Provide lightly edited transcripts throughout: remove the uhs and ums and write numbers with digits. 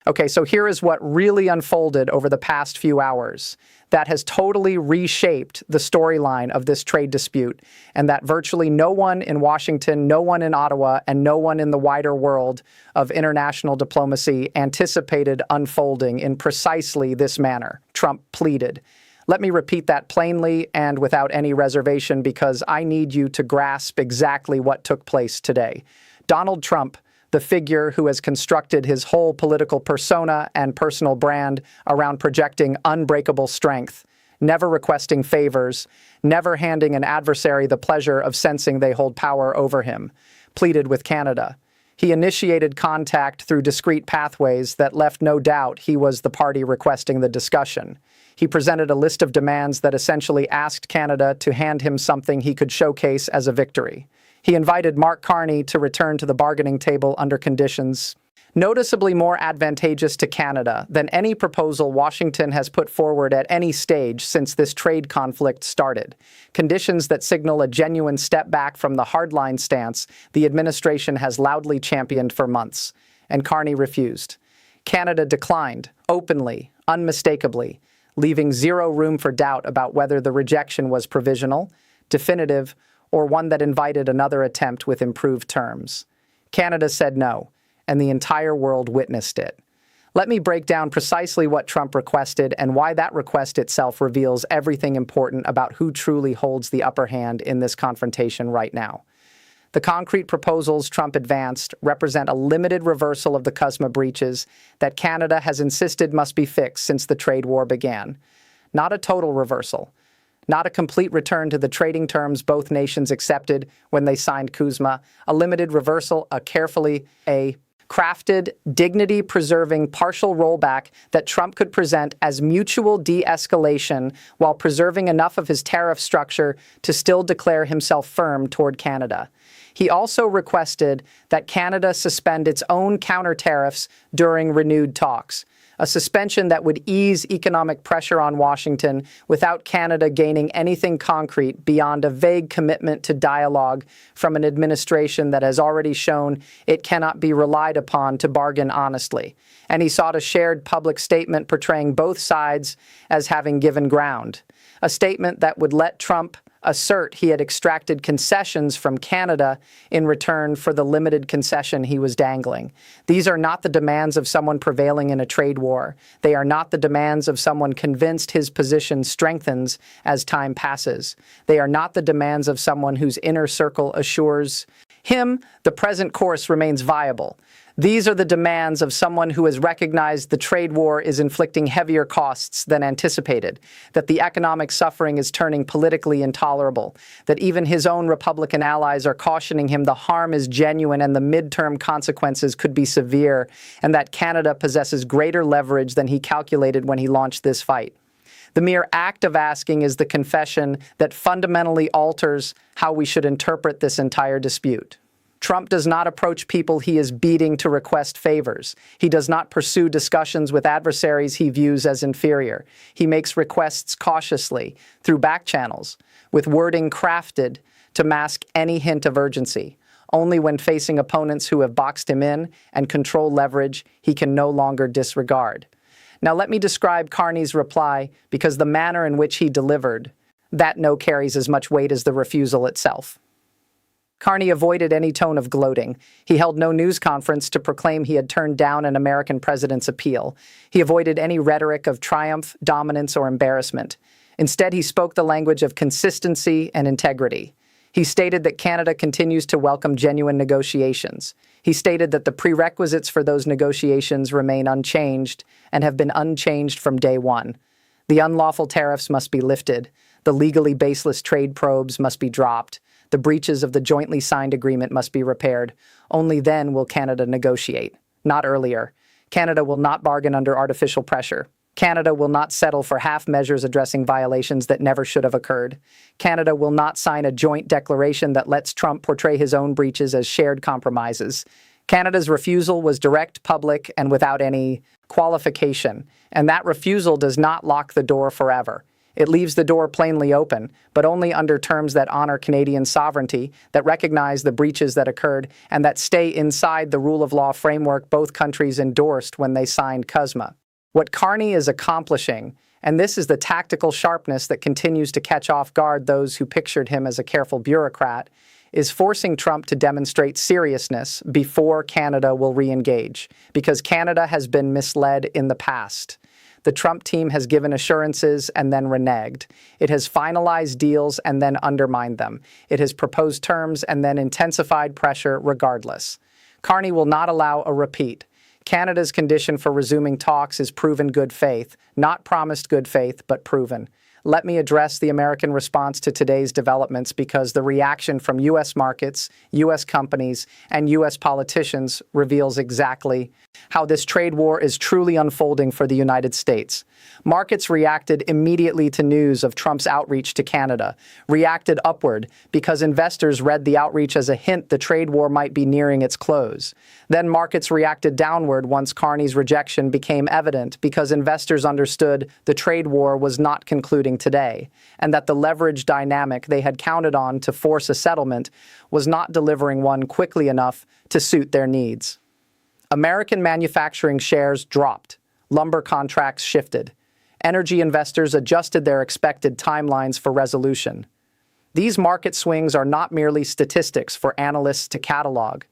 Okay, so here is what really unfolded over the past few hours that has totally reshaped the storyline of this trade dispute, and that virtually no one in Washington, no one in Ottawa, and no one in the wider world of international diplomacy anticipated unfolding in precisely this manner. Trump pleaded. Let me repeat that plainly and without any reservation, because I need you to grasp exactly what took place today. Donald Trump, the figure who has constructed his whole political persona and personal brand around projecting unbreakable strength, never requesting favors, never handing an adversary the pleasure of sensing they hold power over him, pleaded with Canada. He initiated contact through discrete pathways that left no doubt he was the party requesting the discussion. He presented a list of demands that essentially asked Canada to hand him something he could showcase as a victory. He invited Mark Carney to return to the bargaining table under conditions noticeably more advantageous to Canada than any proposal Washington has put forward at any stage since this trade conflict started. Conditions that signal a genuine step back from the hardline stance the administration has loudly championed for months. And Carney refused. Canada declined, openly, unmistakably, leaving zero room for doubt about whether the rejection was provisional, definitive, or one that invited another attempt with improved terms. Canada said no, and the entire world witnessed it. Let me break down precisely what Trump requested and why that request itself reveals everything important about who truly holds the upper hand in this confrontation right now. The concrete proposals Trump advanced represent a limited reversal of the CUSMA breaches that Canada has insisted must be fixed since the trade war began. Not a total reversal. Not a complete return to the trading terms both nations accepted when they signed CUSMA, a limited reversal, a carefully crafted, dignity-preserving partial rollback that Trump could present as mutual de-escalation while preserving enough of his tariff structure to still declare himself firm toward Canada. He also requested that Canada suspend its own counter-tariffs during renewed talks, a suspension that would ease economic pressure on Washington without Canada gaining anything concrete beyond a vague commitment to dialogue from an administration that has already shown it cannot be relied upon to bargain honestly. And he sought a shared public statement portraying both sides as having given ground, a statement that would let Trump assert he had extracted concessions from Canada in return for the limited concession he was dangling. These are not the demands of someone prevailing in a trade war. They are not the demands of someone convinced his position strengthens as time passes. They are not the demands of someone whose inner circle assures him the present course remains viable. These are the demands of someone who has recognized the trade war is inflicting heavier costs than anticipated, that the economic suffering is turning politically intolerable, that even his own Republican allies are cautioning him the harm is genuine and the midterm consequences could be severe, and that Canada possesses greater leverage than he calculated when he launched this fight. The mere act of asking is the confession that fundamentally alters how we should interpret this entire dispute. Trump does not approach people he is beating to request favors. He does not pursue discussions with adversaries he views as inferior. He makes requests cautiously, through backchannels, with wording crafted to mask any hint of urgency. Only when facing opponents who have boxed him in and control leverage he can no longer disregard. Now let me describe Carney's reply, because the manner in which he delivered that no carries as much weight as the refusal itself. Carney avoided any tone of gloating. He held no news conference to proclaim he had turned down an American president's appeal. He avoided any rhetoric of triumph, dominance, or embarrassment. Instead, he spoke the language of consistency and integrity. He stated that Canada continues to welcome genuine negotiations. He stated that the prerequisites for those negotiations remain unchanged and have been unchanged from day one. The unlawful tariffs must be lifted. The legally baseless trade probes must be dropped. The breaches of the jointly signed agreement must be repaired. Only then will Canada negotiate, not earlier. Canada will not bargain under artificial pressure. Canada will not settle for half measures addressing violations that never should have occurred. Canada will not sign a joint declaration that lets Trump portray his own breaches as shared compromises. Canada's refusal was direct, public, and without any qualification, and that refusal does not lock the door forever. It leaves the door plainly open, but only under terms that honor Canadian sovereignty, that recognize the breaches that occurred, and that stay inside the rule of law framework both countries endorsed when they signed CUSMA. What Carney is accomplishing, and this is the tactical sharpness that continues to catch off guard those who pictured him as a careful bureaucrat, is forcing Trump to demonstrate seriousness before Canada will re-engage, because Canada has been misled in the past. The Trump team has given assurances and then reneged. It has finalized deals and then undermined them. It has proposed terms and then intensified pressure regardless. Carney will not allow a repeat. Canada's condition for resuming talks is proven good faith, not promised good faith, but proven. Let me address the American response to today's developments because the reaction from U.S. markets, U.S. companies, and U.S. politicians reveals exactly how this trade war is truly unfolding for the United States. Markets reacted immediately to news of Trump's outreach to Canada, reacted upward because investors read the outreach as a hint the trade war might be nearing its close. Then markets reacted downward once Carney's rejection became evident because investors understood the trade war was not concluding today, and that the leverage dynamic they had counted on to force a settlement was not delivering one quickly enough to suit their needs. American manufacturing shares dropped. Lumber contracts shifted. Energy investors adjusted their expected timelines for resolution. These market swings are not merely statistics for analysts to catalog.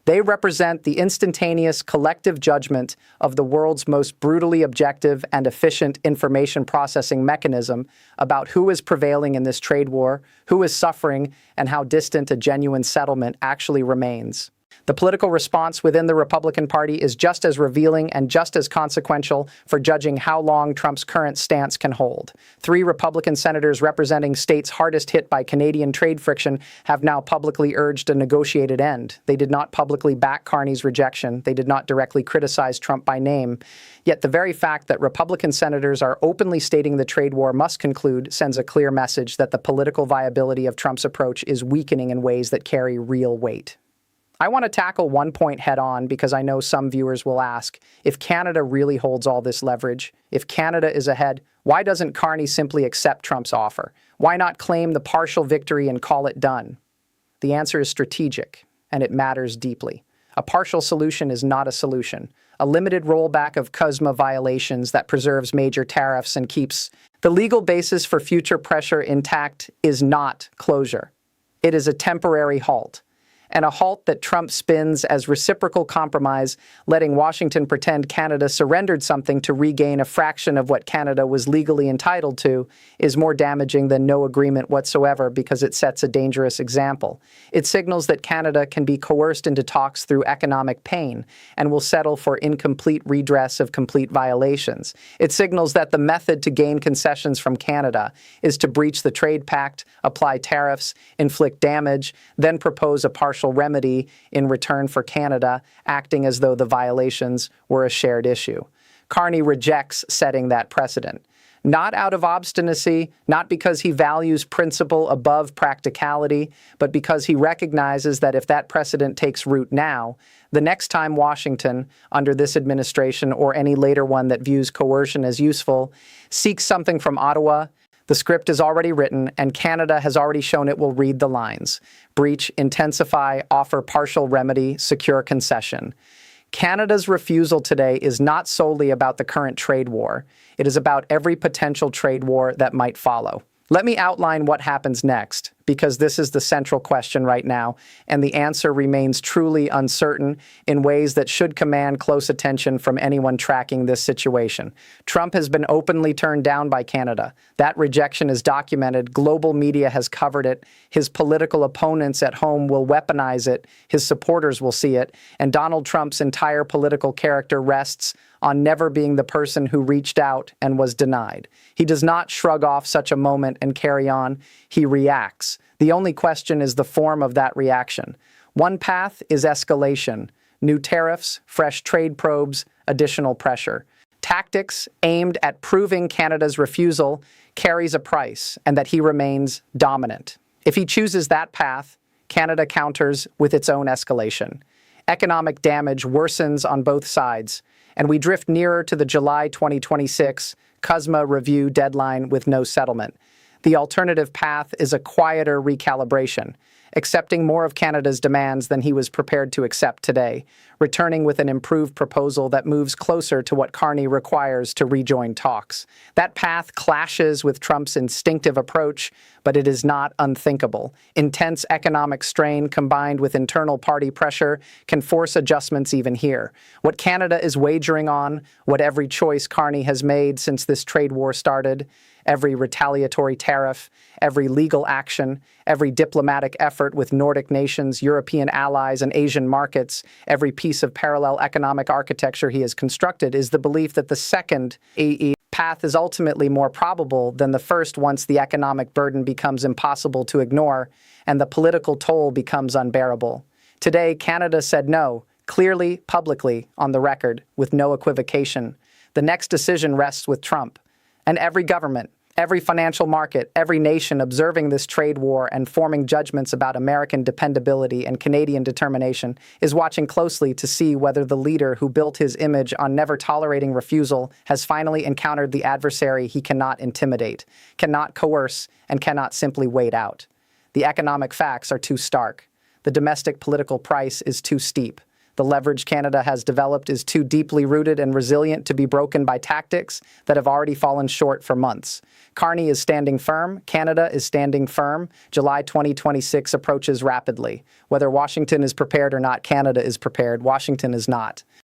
They represent the instantaneous collective judgment of the world's most brutally objective and efficient information processing mechanism about who is prevailing in this trade war, who is suffering, and how distant a genuine settlement actually remains. The political response within the Republican Party is just as revealing and just as consequential for judging how long Trump's current stance can hold. 3 Republican senators representing states hardest hit by Canadian trade friction have now publicly urged a negotiated end. They did not publicly back Carney's rejection. They did not directly criticize Trump by name. Yet the very fact that Republican senators are openly stating the trade war must conclude sends a clear message that the political viability of Trump's approach is weakening in ways that carry real weight. I want to tackle one point head-on because I know some viewers will ask, if Canada really holds all this leverage, if Canada is ahead, why doesn't Carney simply accept Trump's offer? Why not claim the partial victory and call it done? The answer is strategic, and it matters deeply. A partial solution is not a solution. A limited rollback of CUSMA violations that preserves major tariffs and keeps the legal basis for future pressure intact is not closure. It is a temporary halt. And a halt that Trump spins as reciprocal compromise, letting Washington pretend Canada surrendered something to regain a fraction of what Canada was legally entitled to, is more damaging than no agreement whatsoever because it sets a dangerous example. It signals that Canada can be coerced into talks through economic pain and will settle for incomplete redress of complete violations. It signals that the method to gain concessions from Canada is to breach the trade pact, apply tariffs, inflict damage, then propose a partial remedy in return for Canada, acting as though the violations were a shared issue. Carney rejects setting that precedent. Not out of obstinacy, not because he values principle above practicality, but because he recognizes that if that precedent takes root now, the next time Washington, under this administration or any later one that views coercion as useful, seeks something from Ottawa, the script is already written, and Canada has already shown it will read the lines. Breach, intensify, offer partial remedy, secure concession. Canada's refusal today is not solely about the current trade war. It is about every potential trade war that might follow. Let me outline what happens next, because this is the central question right now, and the answer remains truly uncertain in ways that should command close attention from anyone tracking this situation. Trump has been openly turned down by Canada. That rejection is documented. Global media has covered it. His political opponents at home will weaponize it. His supporters will see it. And Donald Trump's entire political character rests on never being the person who reached out and was denied. He does not shrug off such a moment and carry on. He reacts. The only question is the form of that reaction. One path is escalation. New tariffs, fresh trade probes, additional pressure. Tactics aimed at proving Canada's refusal carries a price and that he remains dominant. If he chooses that path, Canada counters with its own escalation. Economic damage worsens on both sides, and we drift nearer to the July 2026 CUSMA review deadline with no settlement. The alternative path is a quieter recalibration, accepting more of Canada's demands than he was prepared to accept today, returning with an improved proposal that moves closer to what Carney requires to rejoin talks. That path clashes with Trump's instinctive approach, but it is not unthinkable. Intense economic strain combined with internal party pressure can force adjustments even here. What Canada is wagering on, what every choice Carney has made since this trade war started, every retaliatory tariff, every legal action, every diplomatic effort with Nordic nations, European allies, and Asian markets, every piece of parallel economic architecture he has constructed is the belief that the second path is ultimately more probable than the first once the economic burden becomes impossible to ignore and the political toll becomes unbearable. Today, Canada said no, clearly, publicly, on the record, with no equivocation. The next decision rests with Trump. And every government, every financial market, every nation observing this trade war and forming judgments about American dependability and Canadian determination is watching closely to see whether the leader who built his image on never tolerating refusal has finally encountered the adversary he cannot intimidate, cannot coerce, and cannot simply wait out. The economic facts are too stark. The domestic political price is too steep. The leverage Canada has developed is too deeply rooted and resilient to be broken by tactics that have already fallen short for months. Carney is standing firm. Canada is standing firm. July 2026 approaches rapidly. Whether Washington is prepared or not, Canada is prepared. Washington is not.